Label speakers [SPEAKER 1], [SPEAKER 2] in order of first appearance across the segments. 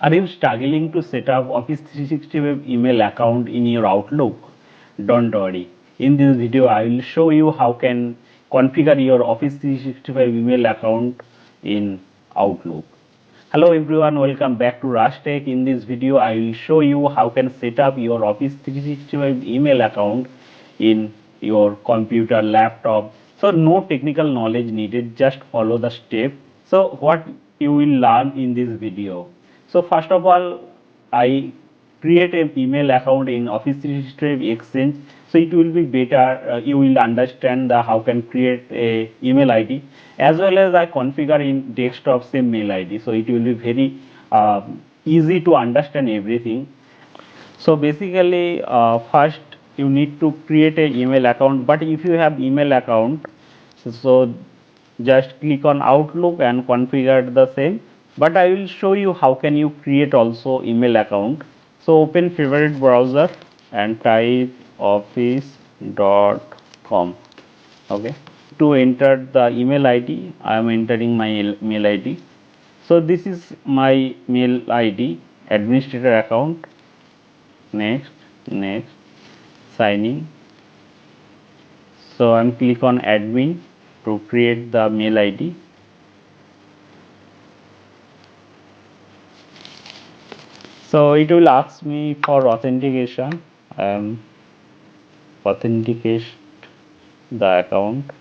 [SPEAKER 1] Are you struggling to set up Office 365 email account in your Outlook? Don't worry. In this video, I will show you how can configure your Office 365 email account in Outlook. Hello everyone, welcome back to Rashtech. In this video, I will show you how can set up your Office 365 email account in your computer, laptop. So no technical knowledge needed, just follow the step. So what you will learn in this video. So first of all, I create an email account in Office 365 Exchange. So it will be better. You will understand the how can create a email ID as well as I configure in desktop same mail ID. So it will be very easy to understand everything. So basically, first you need to create a email account. But if you have email account, so just click on Outlook and configure the same. But I will show you how can you create also email account. So open favorite browser and type office.com. Okay. To enter the email ID, I am entering my mail ID. So this is my mail ID, administrator account. Next, next, signing. So I'm click on admin to create the mail ID. So it will ask me for authentication. Authenticate the account.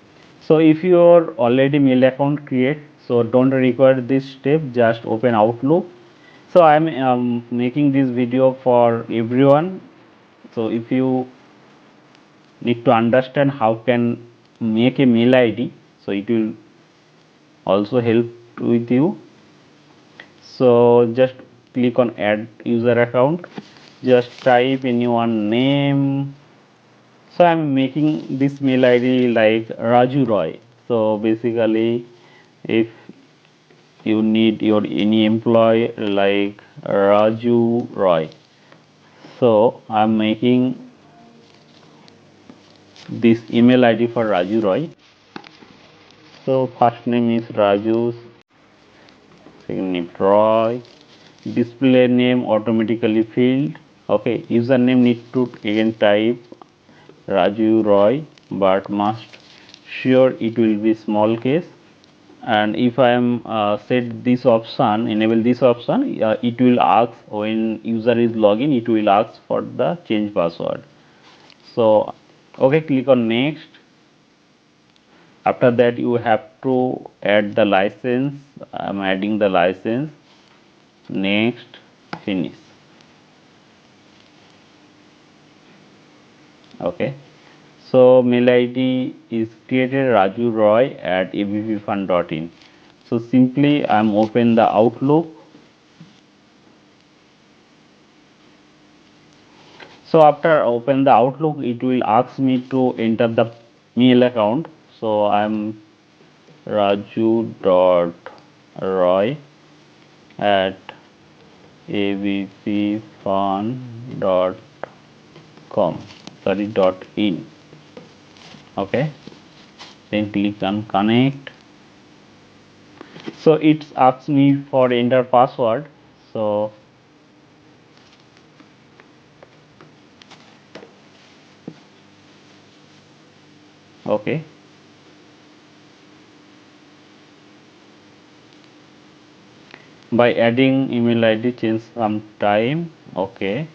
[SPEAKER 1] So if your already mail account create, so don't require this step, just open Outlook. So I'm making this video for everyone. So if you need to understand how can make a mail ID, so it will also help with you. So just click on add user account, just type in your name. So I'm making this mail ID like Raju Roy. So basically, if you need your any employee like Raju Roy, so I'm making this email ID for Raju Roy. So first name is Raju, second name Roy, display name automatically filled. Okay, username need to again type Raju Roy, but must sure it will be small case. And if I am set this option, enable this option, it will ask when user is login, it will ask for the change password. So okay, click on next. After that you have to add the license. I'm adding the license. Next, finish. Okay, so mail ID is created Raju Roy at abpfund.in. So simply I'm open the Outlook. So after open the Outlook, it will ask me to enter the mail account. So I'm raju.roy at abpfund.com, sorry, .in. Okay, then click on connect. So it asks me for enter password. So okay, by adding email ID change some time. Okay,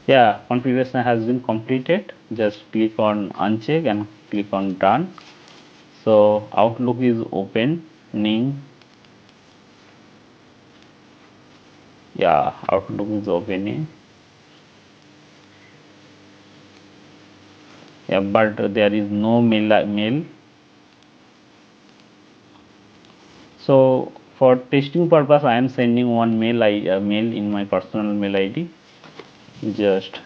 [SPEAKER 1] yeah, configuration has been completed. Just click on uncheck and click on done. So Outlook is opening. Yeah, Outlook is opening. Yeah, but there is no mail. So for testing purpose, I am sending one mail in my personal mail ID. Just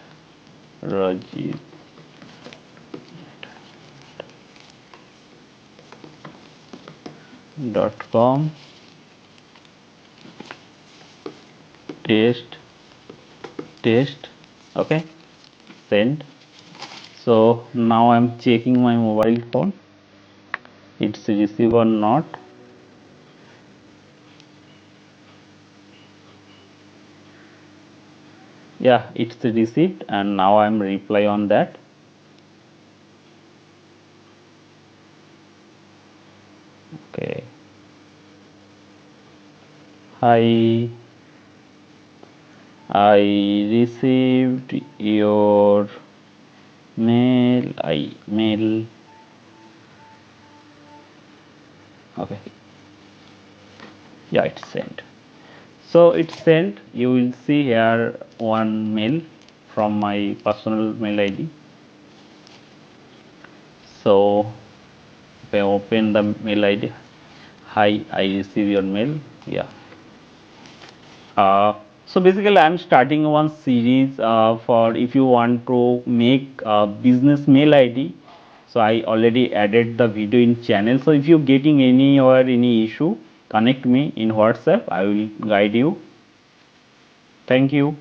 [SPEAKER 1] Rajiv .com test. Okay, send. So now I'm checking my mobile phone, it's received or not. Yeah, it's received, and now I'm reply on that. Okay. I received your mail. Okay. Yeah, it's sent. So it's sent. You will see here one mail from my personal mail ID. So if I open the mail ID, hi, I receive your mail. Yeah. So basically, I'm starting one series for if you want to make a business mail ID. So I already added the video in channel. So if you're getting any or any issue, connect me in WhatsApp. I will guide you. Thank you.